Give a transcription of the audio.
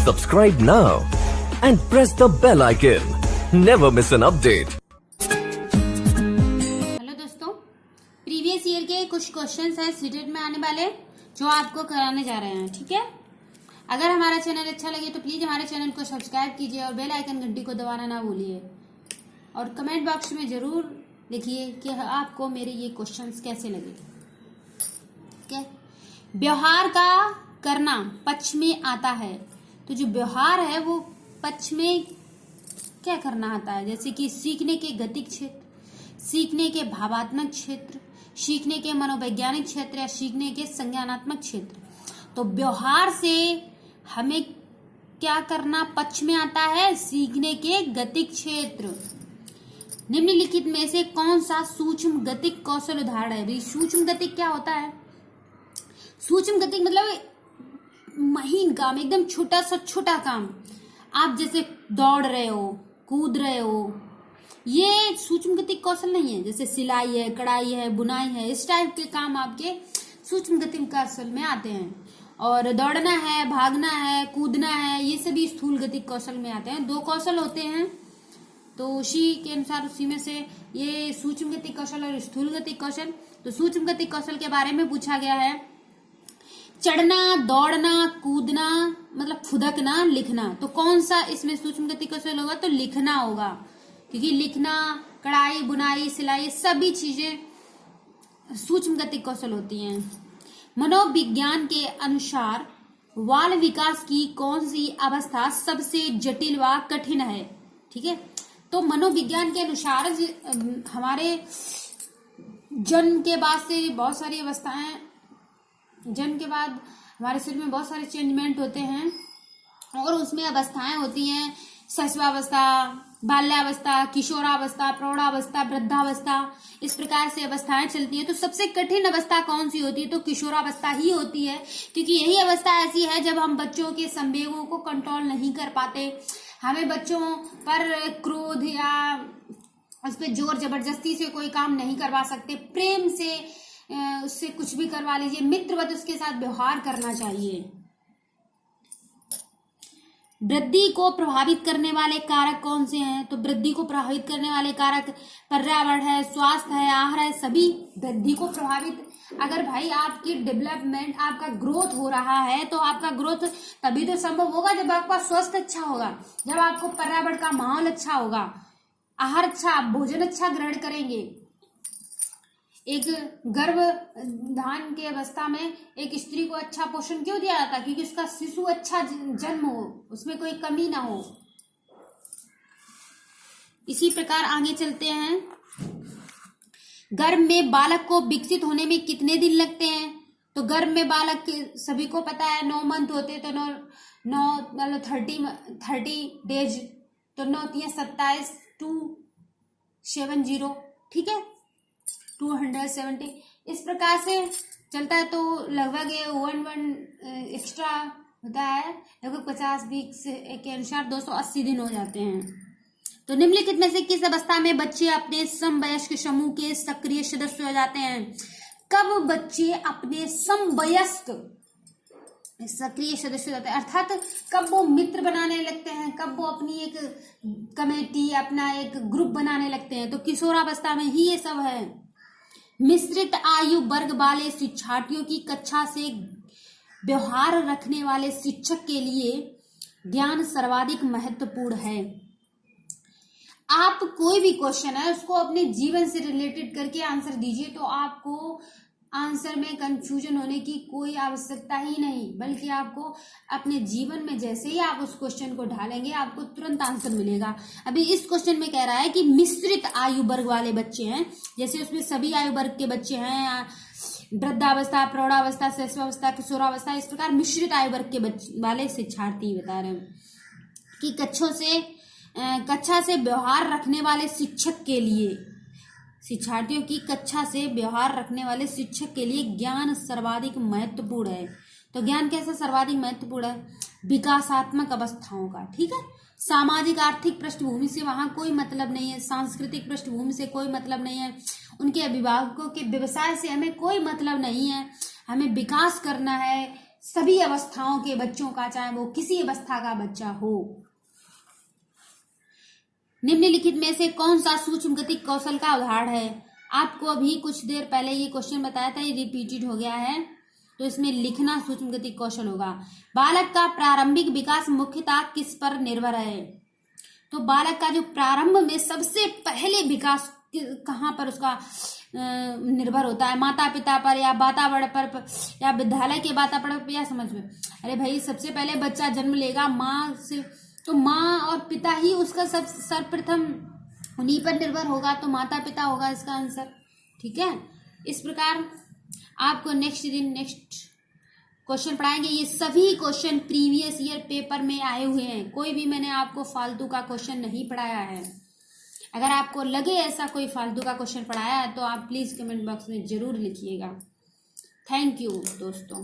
Subscribe now and press the bell icon. Never miss an update. Hello दोस्तों, previous year के कुछ questions हैं CTET में आने वाले जो आपको कराने जा रहे हैं। ठीक है, अगर हमारा चैनल अच्छा लगे तो प्लीज हमारे चैनल को सब्सक्राइब कीजिए और बेल आइकन घंटी को दबाना ना भूलिए और कमेंट बॉक्स में जरूर लिखिए कि आपको मेरे ये क्वेश्चंस कैसे लगे। ठीक है, व्यवहार का करना पक्ष में आता है, तो जो व्यवहार है वो पक्ष में क्या करना आता है, जैसे कि सीखने के गतिक क्षेत्र, सीखने के भावात्मक क्षेत्र, सीखने के मनोवैज्ञानिक क्षेत्र या सीखने के संज्ञानात्मक क्षेत्र। तो व्यवहार से हमें क्या करना पक्ष में आता है, सीखने के गतिक क्षेत्र। निम्नलिखित में से कौन सा सूक्ष्म गतिक कौशल उदाहरण है। भाई सूक्ष्म गतिक क्या होता है? सूक्ष्म गतिक मतलब महीन काम, एकदम छोटा सा छोटा काम। आप जैसे दौड़ रहे हो, कूद रहे हो, ये सूक्ष्म गतिक कौशल नहीं है। जैसे सिलाई है, कढ़ाई है, बुनाई है, इस टाइप के काम आपके सूक्ष्म गतिक कौशल में आते हैं। और दौड़ना है, भागना है, कूदना है, ये सभी स्थूल गतिक कौशल में आते हैं। दो कौशल होते हैं, तो उसी के अनुसार उसी में से ये सूक्ष्म गतिक कौशल और स्थूल गतिक कौशल। तो सूक्ष्म गतिक कौशल के बारे में पूछा गया है, चढ़ना, दौड़ना, कूदना मतलब फुदकना, लिखना। तो कौन सा इसमें सूक्ष्म गतिक कौशल होगा? तो लिखना होगा, क्योंकि लिखना, कढ़ाई, बुनाई, सिलाई सभी चीजें सूक्ष्म गतिक कौशल होती हैं। मनोविज्ञान के अनुसार बाल विकास की कौन सी अवस्था सबसे जटिल व कठिन है? ठीक है, तो मनोविज्ञान के अनुसार हमारे जन्म के बाद से बहुत सारी अवस्थाएं, जन्म के बाद हमारे शरीर में बहुत सारे चेंजमेंट होते हैं और उसमें अवस्थाएं होती हैं, शैशवावस्था, बाल्यावस्था, किशोरावस्था, प्रौढ़ावस्था, वृद्धावस्था, इस प्रकार से अवस्थाएं चलती हैं। तो सबसे कठिन अवस्था कौन सी होती है? तो किशोरावस्था ही होती है, क्योंकि यही अवस्था ऐसी है जब हम बच्चों के संवेगों को कंट्रोल नहीं कर पाते। हमें बच्चों पर क्रोध या उस पर जोर जबरदस्ती से कोई काम नहीं करवा सकते। प्रेम से उससे कुछ भी करवा लीजिए, मित्रवत उसके साथ व्यवहार करना चाहिए। वृद्धि को प्रभावित करने वाले कारक कौन से हैं? तो वृद्धि को प्रभावित करने वाले कारक पर्यावरण है, स्वास्थ्य है, आहार है, सभी वृद्धि को प्रभावित। अगर भाई आपकी डेवलपमेंट, आपका ग्रोथ हो रहा है, तो आपका ग्रोथ तभी तो संभव होगा जब आपका स्वास्थ्य अच्छा होगा, जब आपको पर्यावरण का माहौल अच्छा होगा, आहार अच्छा, आप भोजन अच्छा ग्रहण करेंगे। एक गर्भधान की अवस्था में एक स्त्री को अच्छा पोषण क्यों दिया जाता? क्योंकि उसका शिशु अच्छा जन्म हो, उसमें कोई कमी ना हो। इसी प्रकार आगे चलते हैं। गर्भ में बालक को विकसित होने में कितने दिन लगते हैं? तो गर्भ में बालक के सभी को पता है 9 मंथ होते, तो 9 मतलब 30 डेज, तो 9 × 27 270, ठीक है, 270 इस प्रकार से चलता है। तो लगभग 1 एक्स्ट्रा होता है, लगभग 50 वीक के अनुसार 280 दिन हो जाते हैं। तो निम्नलिखित में से किस अवस्था में बच्चे अपने समवयस्क समूह के सक्रिय सदस्य हो जाते हैं? कब बच्चे अपने समवयस्क सक्रिय सदस्य हो जाते हैं, अर्थात कब वो मित्र बनाने लगते हैं, कब वो अपनी एक कमेटी, अपना एक ग्रुप बनाने लगते हैं? तो किशोरावस्था में ही ये सब है। मिश्रित आयु वर्ग वाले शिक्षार्थियों की कक्षा से व्यवहार रखने वाले शिक्षक के लिए ज्ञान सर्वाधिक महत्वपूर्ण है। आप कोई भी क्वेश्चन है उसको अपने जीवन से रिलेटेड करके आंसर दीजिए, तो आपको आंसर में कंफ्यूजन होने की कोई आवश्यकता ही नहीं, बल्कि आपको अपने जीवन में जैसे ही आप उस क्वेश्चन को ढालेंगे आपको तुरंत आंसर मिलेगा। अभी इस क्वेश्चन में कह रहा है कि मिश्रित आयु वर्ग वाले बच्चे हैं, जैसे उसमें सभी आयु वर्ग के बच्चे हैं, वृद्धावस्था, प्रौढ़ावस्था, शैशवावस्था, किशोरावस्था, इस प्रकार मिश्रित आयु वर्ग के वाले शिक्षार्थी बता रहे हैं कि कक्षा से व्यवहार रखने वाले शिक्षक के लिए, शिक्षार्थियों की कक्षा से व्यवहार रखने वाले शिक्षक के लिए ज्ञान सर्वाधिक महत्वपूर्ण है। तो ज्ञान कैसे सर्वाधिक महत्वपूर्ण है? विकासात्मक अवस्थाओं का, ठीक है। सामाजिक आर्थिक पृष्ठभूमि से वहां कोई मतलब नहीं है, सांस्कृतिक पृष्ठभूमि से कोई मतलब नहीं है, उनके अभिभावकों के व्यवसाय से हमें कोई मतलब नहीं है। हमें विकास करना है, सभी अवस्थाओं के बच्चों का, चाहे वो किसी अवस्था का बच्चा हो। निम्नलिखित में से कौन सा सूक्ष्म गतिक कौशल का उदाहरण है? आपको अभी कुछ देर पहले ये क्वेश्चन बताया था, ये रिपीटेड हो गया है, तो इसमें लिखना सूक्ष्म गतिक कौशल होगा। बालक का प्रारंभिक विकास मुख्यतः किस पर निर्भर है? तो बालक का जो प्रारंभ में सबसे पहले विकास कहाँ पर उसका निर्भर होता है? माता पिता पर, या वातावरण पर, या विद्यालय के वातावरण पर, या समझ में? अरे भाई, सबसे पहले बच्चा जन्म लेगा माँ से, तो माँ और पिता ही उसका सब सर्वप्रथम उन्हीं पर निर्भर होगा, तो माता पिता होगा इसका आंसर। ठीक है, इस प्रकार आपको नेक्स्ट दिन नेक्स्ट क्वेश्चन पढ़ाएंगे। ये सभी क्वेश्चन प्रीवियस ईयर पेपर में आए हुए हैं, कोई भी मैंने आपको फालतू का क्वेश्चन नहीं पढ़ाया है। अगर आपको लगे ऐसा कोई फालतू का क्वेश्चन पढ़ाया है तो आप प्लीज कमेंट बॉक्स में जरूर लिखिएगा। थैंक यू दोस्तों।